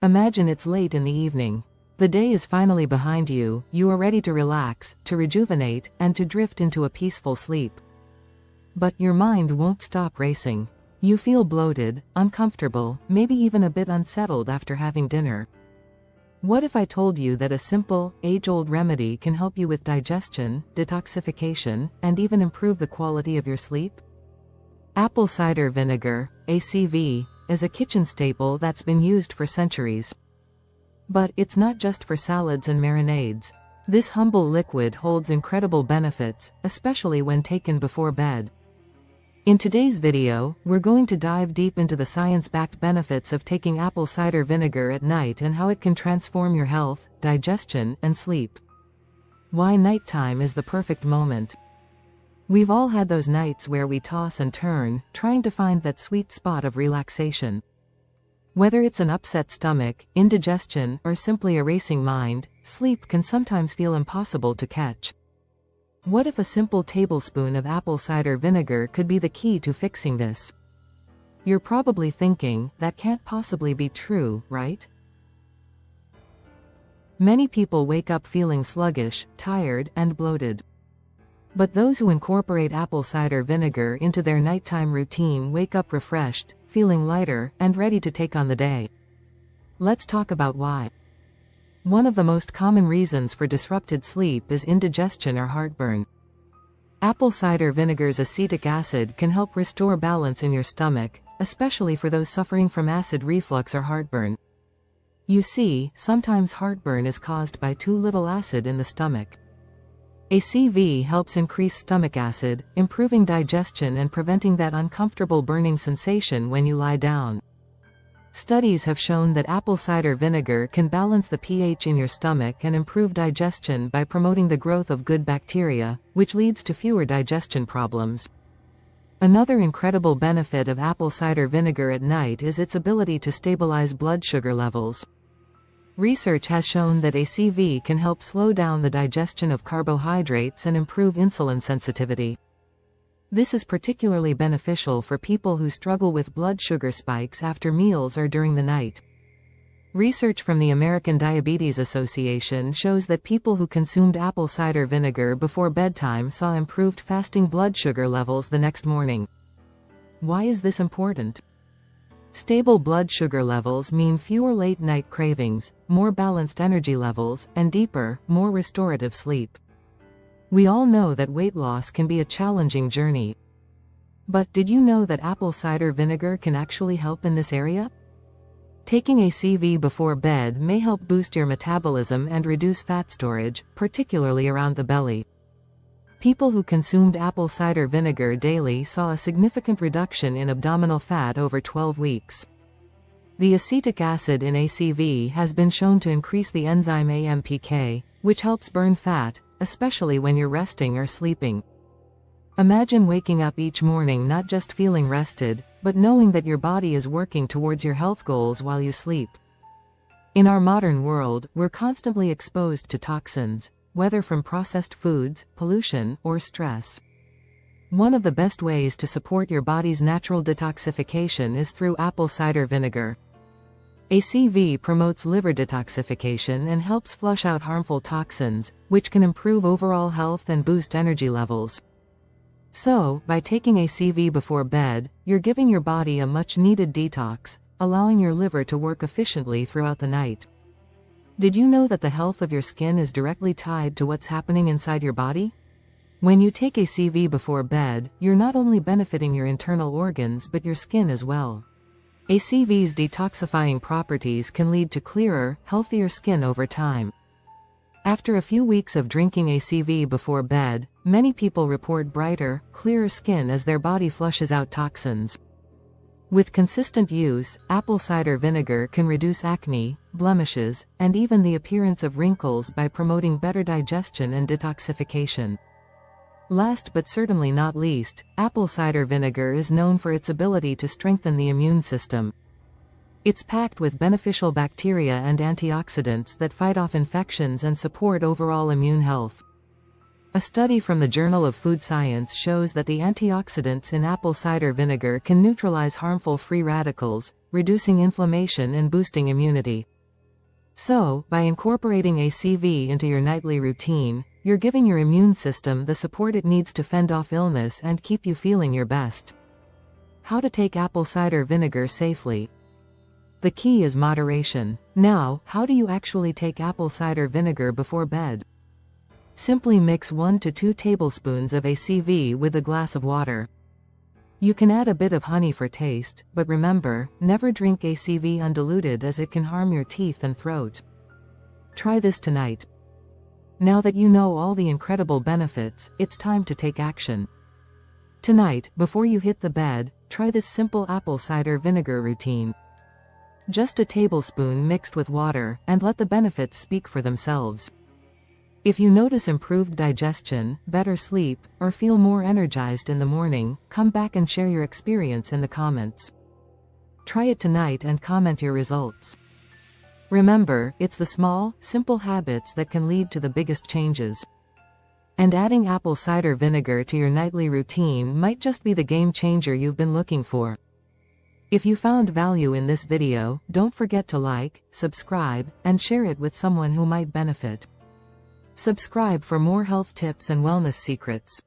Imagine it's late in the evening. The day is finally behind you, you are ready to relax, to rejuvenate, and to drift into a peaceful sleep. But your mind won't stop racing. You feel bloated, uncomfortable, maybe even a bit unsettled after having dinner. What if I told you that a simple, age-old remedy can help you with digestion, detoxification, and even improve the quality of your sleep? Apple cider vinegar, ACV, is a kitchen staple that's been used for centuries. But it's not just for salads and marinades. This humble liquid holds incredible benefits, especially when taken before bed. In today's video, we're going to dive deep into the science-backed benefits of taking apple cider vinegar at night and how it can transform your health, digestion, and sleep. Why nighttime is the perfect moment. We've all had those nights where we toss and turn, trying to find that sweet spot of relaxation. Whether it's an upset stomach, indigestion, or simply a racing mind, sleep can sometimes feel impossible to catch. What if a simple tablespoon of apple cider vinegar could be the key to fixing this? You're probably thinking, that can't possibly be true, right? Many people wake up feeling sluggish, tired, and bloated. But those who incorporate apple cider vinegar into their nighttime routine wake up refreshed, feeling lighter, and ready to take on the day. Let's talk about why. One of the most common reasons for disrupted sleep is indigestion or heartburn. Apple cider vinegar's acetic acid can help restore balance in your stomach, especially for those suffering from acid reflux or heartburn. You see, sometimes heartburn is caused by too little acid in the stomach. ACV helps increase stomach acid, improving digestion and preventing that uncomfortable burning sensation when you lie down. Studies have shown that apple cider vinegar can balance the pH in your stomach and improve digestion by promoting the growth of good bacteria, which leads to fewer digestion problems. Another incredible benefit of apple cider vinegar at night is its ability to stabilize blood sugar levels. Research has shown that ACV can help slow down the digestion of carbohydrates and improve insulin sensitivity. This is particularly beneficial for people who struggle with blood sugar spikes after meals or during the night. Research from the American Diabetes Association shows that people who consumed apple cider vinegar before bedtime saw improved fasting blood sugar levels the next morning. Why is this important? Stable blood sugar levels mean fewer late-night cravings, more balanced energy levels, and deeper, more restorative sleep. We all know that weight loss can be a challenging journey. But did you know that apple cider vinegar can actually help in this area? Taking ACV before bed may help boost your metabolism and reduce fat storage, particularly around the belly. People who consumed apple cider vinegar daily saw a significant reduction in abdominal fat over 12 weeks. The acetic acid in ACV has been shown to increase the enzyme AMPK, which helps burn fat, especially when you're resting or sleeping. Imagine waking up each morning not just feeling rested, but knowing that your body is working towards your health goals while you sleep. In our modern world, we're constantly exposed to toxins, whether from processed foods, pollution, or stress. One of the best ways to support your body's natural detoxification is through apple cider vinegar. ACV promotes liver detoxification and helps flush out harmful toxins, which can improve overall health and boost energy levels. So, by taking ACV before bed, you're giving your body a much-needed detox, allowing your liver to work efficiently throughout the night. Did you know that the health of your skin is directly tied to what's happening inside your body? When you take ACV before bed, you're not only benefiting your internal organs but your skin as well. ACV's detoxifying properties can lead to clearer, healthier skin over time. After a few weeks of drinking ACV before bed, many people report brighter, clearer skin as their body flushes out toxins. With consistent use, apple cider vinegar can reduce acne, blemishes, and even the appearance of wrinkles by promoting better digestion and detoxification. Last but certainly not least, apple cider vinegar is known for its ability to strengthen the immune system. It's packed with beneficial bacteria and antioxidants that fight off infections and support overall immune health. A study from the Journal of Food Science shows that the antioxidants in apple cider vinegar can neutralize harmful free radicals, reducing inflammation and boosting immunity. So, by incorporating ACV into your nightly routine, you're giving your immune system the support it needs to fend off illness and keep you feeling your best. How to take apple cider vinegar safely. The key is moderation. Now, how do you actually take apple cider vinegar before bed? Simply mix 1 to 2 tablespoons of ACV with a glass of water. You can add a bit of honey for taste, but remember, never drink ACV undiluted as it can harm your teeth and throat. Try this tonight. Now that you know all the incredible benefits, it's time to take action. Tonight, before you hit the bed, try this simple apple cider vinegar routine. Just a tablespoon mixed with water, and let the benefits speak for themselves. If you notice improved digestion, better sleep, or feel more energized in the morning, come back and share your experience in the comments. Try it tonight and comment your results. Remember, it's the small, simple habits that can lead to the biggest changes. And adding apple cider vinegar to your nightly routine might just be the game changer you've been looking for. If you found value in this video, don't forget to like, subscribe, and share it with someone who might benefit. Subscribe for more health tips and wellness secrets.